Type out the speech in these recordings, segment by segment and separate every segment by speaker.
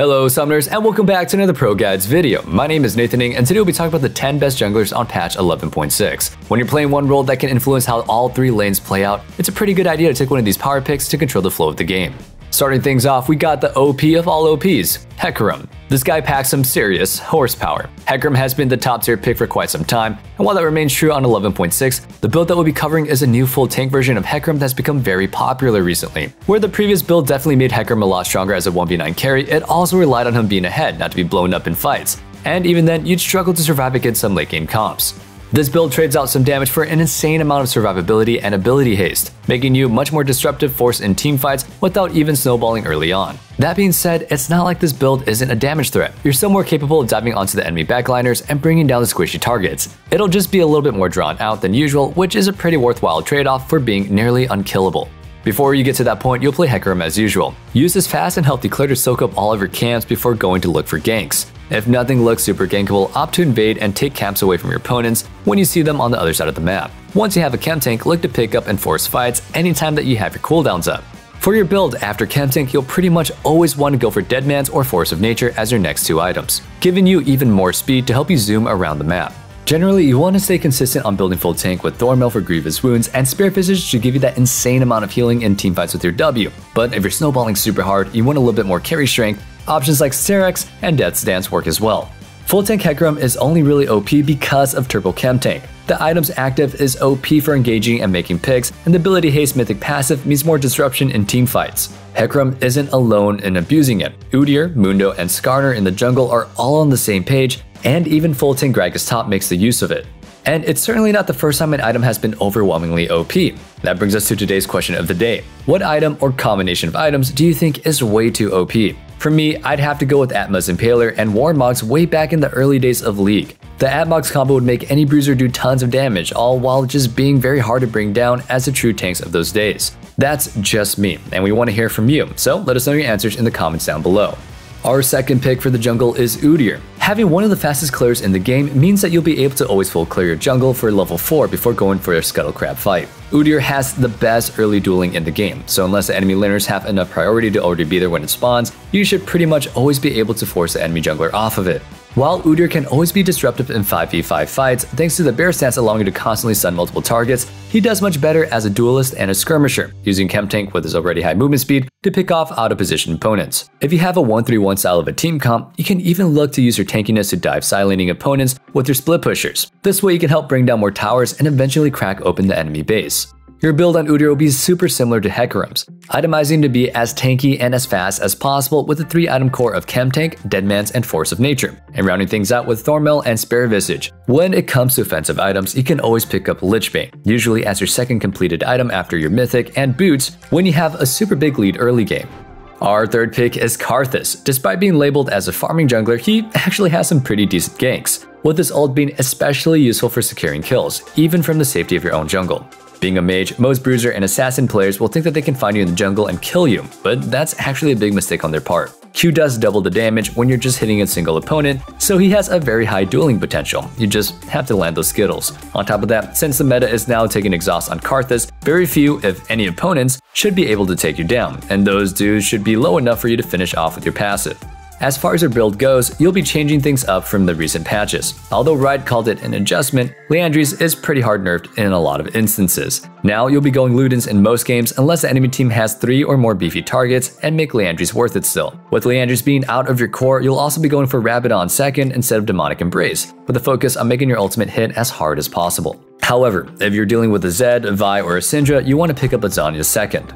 Speaker 1: Hello summoners and welcome back to another ProGuides video. My name is Nathaning and today we'll be talking about the 10 best junglers on patch 11.6. When you're playing one role that can influence how all three lanes play out, it's a pretty good idea to take one of these power picks to control the flow of the game. Starting things off, we got the OP of all OPs, Hecarim. This guy packs some serious horsepower. Hecarim has been the top tier pick for quite some time, and while that remains true on 11.6, the build that we'll be covering is a new full tank version of Hecarim that's become very popular recently. Where the previous build definitely made Hecarim a lot stronger as a 1v9 carry, it also relied on him being ahead, not to be blown up in fights. And even then, you'd struggle to survive against some late game comps. This build trades out some damage for an insane amount of survivability and ability haste, making you a much more disruptive force in teamfights without even snowballing early on. That being said, it's not like this build isn't a damage threat. You're still more capable of diving onto the enemy backliners and bringing down the squishy targets. It'll just be a little bit more drawn out than usual, which is a pretty worthwhile trade-off for being nearly unkillable. Before you get to that point, you'll play Hecarim as usual. Use his fast and healthy clear to soak up all of your camps before going to look for ganks. If nothing looks super gankable, opt to invade and take camps away from your opponents when you see them on the other side of the map. Once you have a camp tank, look to pick up and force fights anytime that you have your cooldowns up. For your build after camp tank, you'll pretty much always want to go for Deadman's or Force of Nature as your next two items, giving you even more speed to help you zoom around the map. Generally, you want to stay consistent on building full tank with Thornmail for grievous wounds and Spear Visage to give you that insane amount of healing in teamfights with your W. But if you're snowballing super hard, you want a little bit more carry strength, options like Serex and Death's Dance work as well. Full tank Hecarim is only really OP because of Turbo Chem Tank. The item's active is OP for engaging and making picks, and the ability haste mythic passive means more disruption in teamfights. Hecarim isn't alone in abusing it. Udyr, Mundo, and Skarner in the jungle are all on the same page, and even full tank Gragas Top makes the use of it. And it's certainly not the first time an item has been overwhelmingly OP. That brings us to today's question of the day. What item or combination of items do you think is way too OP? For me, I'd have to go with Atma's Impaler and Warmogs way back in the early days of League. The Atmogs combo would make any bruiser do tons of damage, all while just being very hard to bring down as the true tanks of those days. That's just me, and we want to hear from you, so let us know your answers in the comments down below. Our second pick for the jungle is Udyr. Having one of the fastest clears in the game means that you'll be able to always full clear your jungle for level 4 before going for a Scuttle Crab fight. Udyr has the best early dueling in the game, so unless the enemy laners have enough priority to already be there when it spawns, you should pretty much always be able to force the enemy jungler off of it. While Udyr can always be disruptive in 5v5 fights thanks to the bear stance allowing you to constantly stun multiple targets, he does much better as a duelist and a skirmisher, using Chem Tank with his already high movement speed to pick off out-of-position opponents. If you have a 1-3-1 style of a team comp, you can even look to use your tankiness to dive silencing opponents with your split pushers. This way you can help bring down more towers and eventually crack open the enemy base. Your build on Udyr will be super similar to Hecarim's, itemizing to be as tanky and as fast as possible with a 3-item core of Chem Tank, Deadman's, and Force of Nature, and rounding things out with Thornmail and Spear Visage. When it comes to offensive items, you can always pick up Lichbane, usually as your second completed item after your Mythic, and Boots when you have a super big lead early game. Our third pick is Karthus. Despite being labeled as a farming jungler, he actually has some pretty decent ganks, with his ult being especially useful for securing kills, even from the safety of your own jungle. Being a mage, most bruiser and assassin players will think that they can find you in the jungle and kill you, but that's actually a big mistake on their part. Q does double the damage when you're just hitting a single opponent, so he has a very high dueling potential. You just have to land those skittles. On top of that, since the meta is now taking exhaust on Karthus, very few, if any opponents, should be able to take you down, and those dudes should be low enough for you to finish off with your passive. As far as your build goes, you'll be changing things up from the recent patches. Although Riot called it an adjustment, Liandry's is pretty hard nerfed in a lot of instances. Now you'll be going Ludens in most games unless the enemy team has 3 or more beefy targets and make Liandry's worth it still. With Liandry's being out of your core, you'll also be going for Rabadon second instead of Demonic Embrace, with a focus on making your ultimate hit as hard as possible. However, if you're dealing with a Zed, a Vi, or a Syndra, you want to pick up a Zanya second.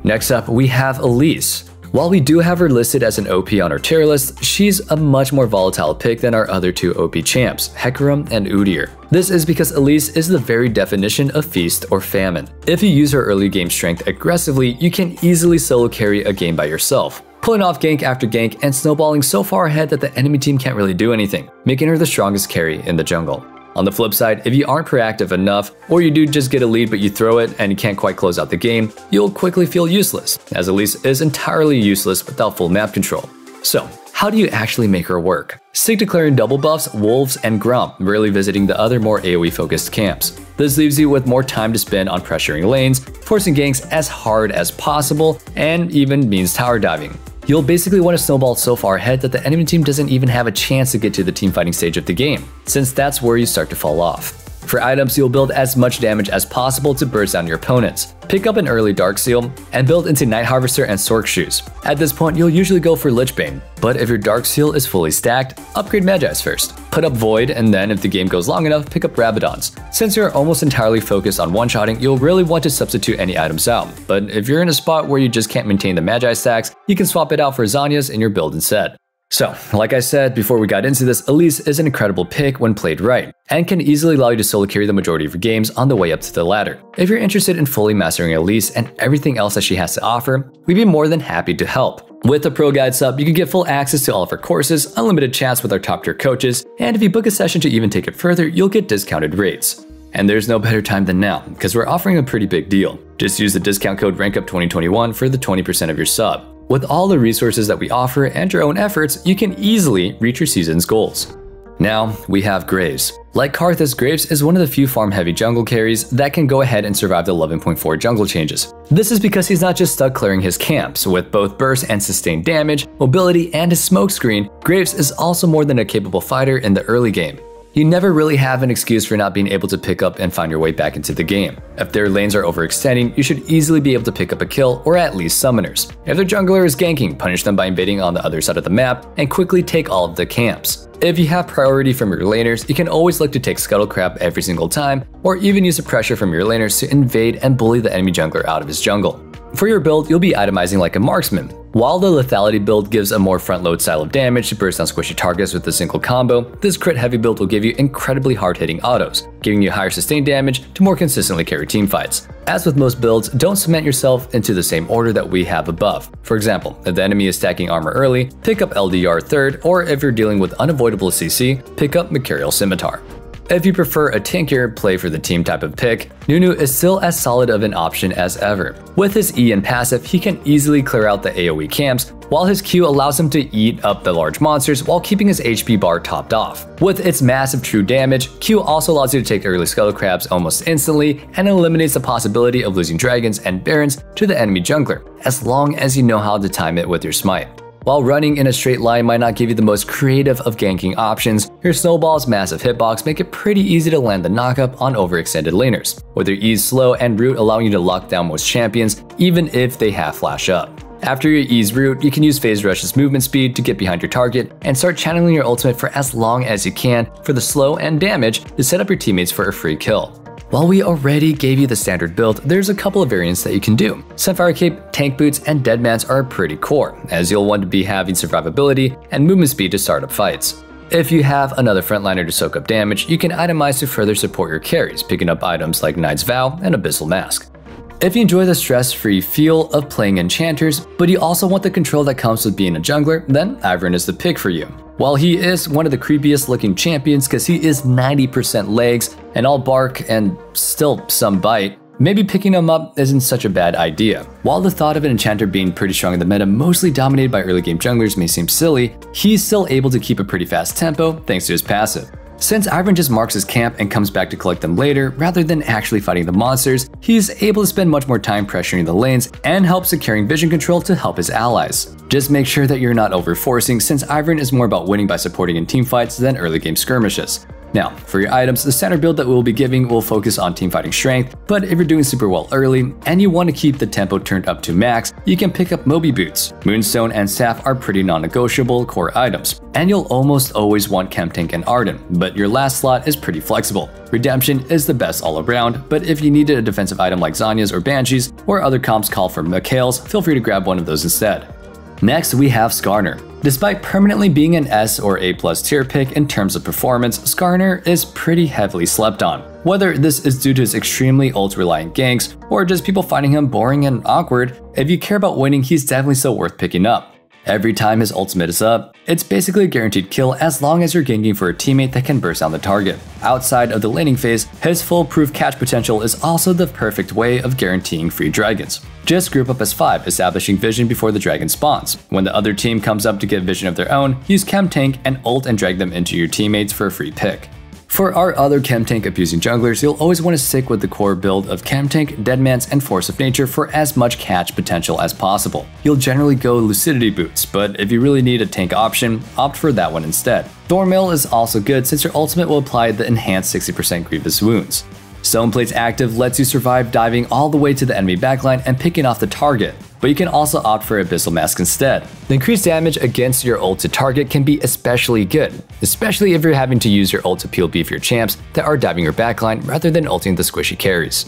Speaker 1: Next up, we have Elise. While we do have her listed as an OP on our tier list, she's a much more volatile pick than our other two OP champs, Hecarim and Udyr. This is because Elise is the very definition of feast or famine. If you use her early game strength aggressively, you can easily solo carry a game by yourself, pulling off gank after gank and snowballing so far ahead that the enemy team can't really do anything, making her the strongest carry in the jungle. On the flip side, if you aren't proactive enough, or you do just get a lead but you throw it and you can't quite close out the game, you'll quickly feel useless, as Elise is entirely useless without full map control. So, how do you actually make her work? Stick to clearing double buffs, wolves, and Gromp, rarely visiting the other more AoE focused camps. This leaves you with more time to spend on pressuring lanes, forcing ganks as hard as possible, and even means tower diving. You'll basically want to snowball so far ahead that the enemy team doesn't even have a chance to get to the team fighting stage of the game, since that's where you start to fall off. For items, you'll build as much damage as possible to burst down your opponents. Pick up an early Dark Seal, and build into Night Harvester and Sork Shoes. At this point, you'll usually go for Lichbane, but if your Dark Seal is fully stacked, upgrade Magi's first. Put up Void, and then if the game goes long enough, pick up Rabadons. Since you're almost entirely focused on one-shotting, you'll really want to substitute any items out, but if you're in a spot where you just can't maintain the Magi stacks, you can swap it out for Zhonya's in your build instead. So, like I said before we got into this, Elise is an incredible pick when played right, and can easily allow you to solo carry the majority of your games on the way up to the ladder. If you're interested in fully mastering Elise and everything else that she has to offer, we'd be more than happy to help. With the ProGuides sub, you can get full access to all of our courses, unlimited chats with our top tier coaches, and if you book a session to even take it further, you'll get discounted rates. And there's no better time than now, because we're offering a pretty big deal. Just use the discount code RANKUP2021 for the 20% of your sub. With all the resources that we offer and your own efforts, you can easily reach your season's goals. Now, we have Graves. Like Karthus, Graves is one of the few farm-heavy jungle carries that can go ahead and survive the 11.4 jungle changes. This is because he's not just stuck clearing his camps. With both burst and sustained damage, mobility, and his smokescreen, Graves is also more than a capable fighter in the early game. You never really have an excuse for not being able to pick up and find your way back into the game. If their lanes are overextending, you should easily be able to pick up a kill or at least summoners. If their jungler is ganking, punish them by invading on the other side of the map and quickly take all of the camps. If you have priority from your laners, you can always look to take Scuttle Crab every single time, or even use the pressure from your laners to invade and bully the enemy jungler out of his jungle. For your build, you'll be itemizing like a marksman. While the lethality build gives a more front-load style of damage to burst down squishy targets with a single combo, this crit-heavy build will give you incredibly hard-hitting autos, giving you higher sustained damage to more consistently carry teamfights. As with most builds, don't cement yourself into the same order that we have above. For example, if the enemy is stacking armor early, pick up LDR third, or if you're dealing with unavoidable CC, pick up Mercurial Scimitar. If you prefer a tankier play for the team type of pick, Nunu is still as solid of an option as ever. With his E and passive, he can easily clear out the AoE camps, while his Q allows him to eat up the large monsters while keeping his HP bar topped off. With its massive true damage, Q also allows you to take early Scuttle Crabs almost instantly and eliminates the possibility of losing dragons and barons to the enemy jungler, as long as you know how to time it with your smite. While running in a straight line might not give you the most creative of ganking options, your Snowball's massive hitbox make it pretty easy to land the knockup on overextended laners, with your E's slow and root allowing you to lock down most champions even if they have flash up. After your E's root, you can use Phase Rush's movement speed to get behind your target and start channeling your ultimate for as long as you can for the slow and damage to set up your teammates for a free kill. While we already gave you the standard build, there's a couple of variants that you can do. Sunfire Cape, Tank Boots, and Deadmans are pretty core, as you'll want to be having survivability and movement speed to start up fights. If you have another frontliner to soak up damage, you can itemize to further support your carries, picking up items like Knight's Vow and Abyssal Mask. If you enjoy the stress-free feel of playing enchanters, but you also want the control that comes with being a jungler, then Ivern is the pick for you. While he is one of the creepiest looking champions because he is 90% legs and all bark and still some bite, maybe picking him up isn't such a bad idea. While the thought of an enchanter being pretty strong in the meta mostly dominated by early game junglers may seem silly, he's still able to keep a pretty fast tempo thanks to his passive. Since Ivern just marks his camp and comes back to collect them later, rather than actually fighting the monsters, he's able to spend much more time pressuring the lanes and help securing vision control to help his allies. Just make sure that you're not overforcing, since Ivern is more about winning by supporting in teamfights than early game skirmishes. Now, for your items, the standard build that we'll be giving will focus on teamfighting strength, but if you're doing super well early and you want to keep the tempo turned up to max, you can pick up Moby Boots. Moonstone and Staff are pretty non-negotiable core items, and you'll almost always want Chemtank and Arden, but your last slot is pretty flexible. Redemption is the best all around, but if you needed a defensive item like Zhonya's or Banshees, or other comps call for Mikhail's, feel free to grab one of those instead. Next, we have Skarner. Despite permanently being an S or A+ tier pick in terms of performance, Skarner is pretty heavily slept on. Whether this is due to his extremely ult-reliant ganks, or just people finding him boring and awkward, if you care about winning, he's definitely still worth picking up. Every time his ultimate is up, it's basically a guaranteed kill as long as you're ganking for a teammate that can burst down the target. Outside of the laning phase, his foolproof catch potential is also the perfect way of guaranteeing free dragons. Just group up as 5, establishing vision before the dragon spawns. When the other team comes up to get vision of their own, use Chemtank and ult and drag them into your teammates for a free pick. For our other chem tank abusing junglers, you'll always want to stick with the core build of chem tank, Deadman's, and Force of Nature for as much catch potential as possible. You'll generally go Lucidity boots, but if you really need a tank option, opt for that one instead. Thornmail is also good since your ultimate will apply the enhanced 60% grievous wounds. Stoneplate's active lets you survive diving all the way to the enemy backline and picking off the target, but you can also opt for Abyssal Mask instead. The increased damage against your ult to target can be especially good, especially if you're having to use your ult to peel beef your champs that are diving your backline rather than ulting the squishy carries.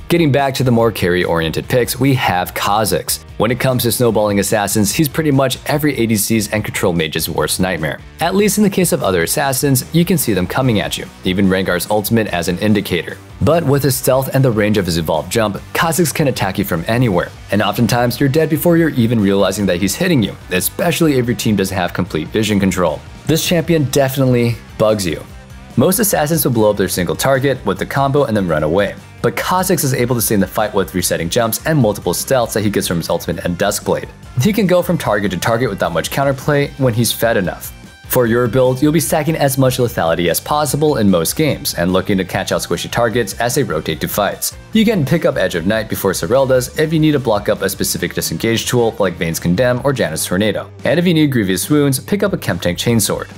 Speaker 1: Getting back to the more carry-oriented picks, we have Khazix. When it comes to snowballing assassins, he's pretty much every ADC's and control mage's worst nightmare. At least in the case of other assassins, you can see them coming at you, even Rengar's ultimate as an indicator. But with his stealth and the range of his evolved jump, Khazix can attack you from anywhere, and oftentimes you're dead before you're even realizing that he's hitting you, especially if your team doesn't have complete vision control. This champion definitely bugs you. Most assassins will blow up their single target with the combo and then run away. But Khazix is able to stay in the fight with resetting jumps and multiple stealths that he gets from his ultimate and Duskblade. He can go from target to target without much counterplay when he's fed enough. For your build, you'll be stacking as much lethality as possible in most games and looking to catch out squishy targets as they rotate to fights. You can pick up Edge of Night before Sorrel does if you need to block up a specific disengage tool like Vayne's Condemn or Janus Tornado. And if you need Grievous Wounds, pick up a Chemtank Chainsword.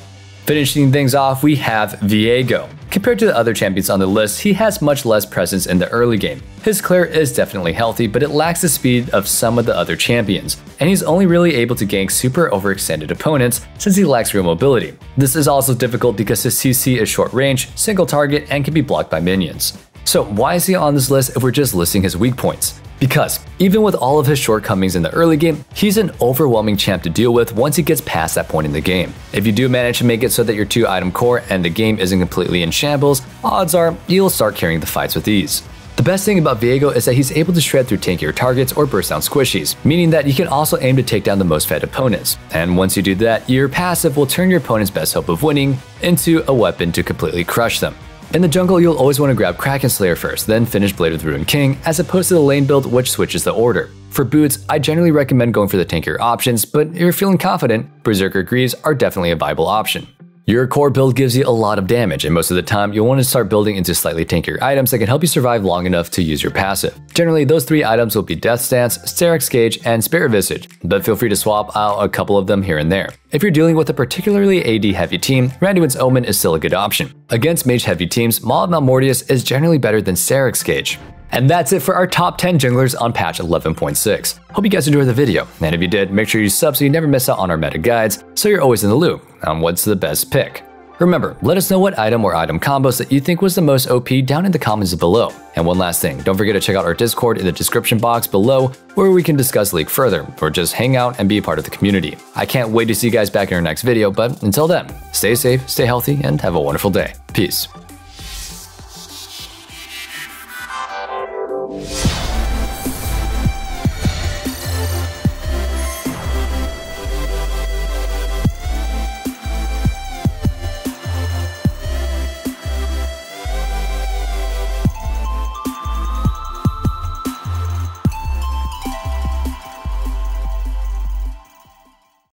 Speaker 1: Finishing things off, we have Viego. Compared to the other champions on the list, he has much less presence in the early game. His clear is definitely healthy, but it lacks the speed of some of the other champions, and he's only really able to gank super overextended opponents since he lacks real mobility. This is also difficult because his CC is short range, single target, and can be blocked by minions. So why is he on this list if we're just listing his weak points? Because even with all of his shortcomings in the early game, he's an overwhelming champ to deal with once he gets past that point in the game. If you do manage to make it so that your 2-item core and the game isn't completely in shambles, odds are you'll start carrying the fights with ease. The best thing about Viego is that he's able to shred through tankier targets or burst down squishies, meaning that you can also aim to take down the most fed opponents. And once you do that, your passive will turn your opponent's best hope of winning into a weapon to completely crush them. In the jungle, you'll always want to grab Kraken Slayer first, then finish Blade of the Ruined King, as opposed to the lane build which switches the order. For boots, I generally recommend going for the tankier options, but if you're feeling confident, Berserker Greaves are definitely a viable option. Your core build gives you a lot of damage, and most of the time you'll want to start building into slightly tankier items that can help you survive long enough to use your passive. Generally, those 3 items will be Death Stance, Sterak's Gauge, and Spirit Visage, but feel free to swap out a couple of them here and there. If you're dealing with a particularly AD-heavy team, Randuin's Omen is still a good option. Against mage-heavy teams, Maw of Malmortius is generally better than Sterak's Gauge. And that's it for our top 10 junglers on patch 11.6. Hope you guys enjoyed the video, and if you did, make sure you sub so you never miss out on our meta guides, so you're always in the loop on what's the best pick. Remember, let us know what item or item combos that you think was the most OP down in the comments below. And one last thing, don't forget to check out our Discord in the description box below where we can discuss League further, or just hang out and be a part of the community. I can't wait to see you guys back in our next video, but until then, stay safe, stay healthy, and have a wonderful day. Peace.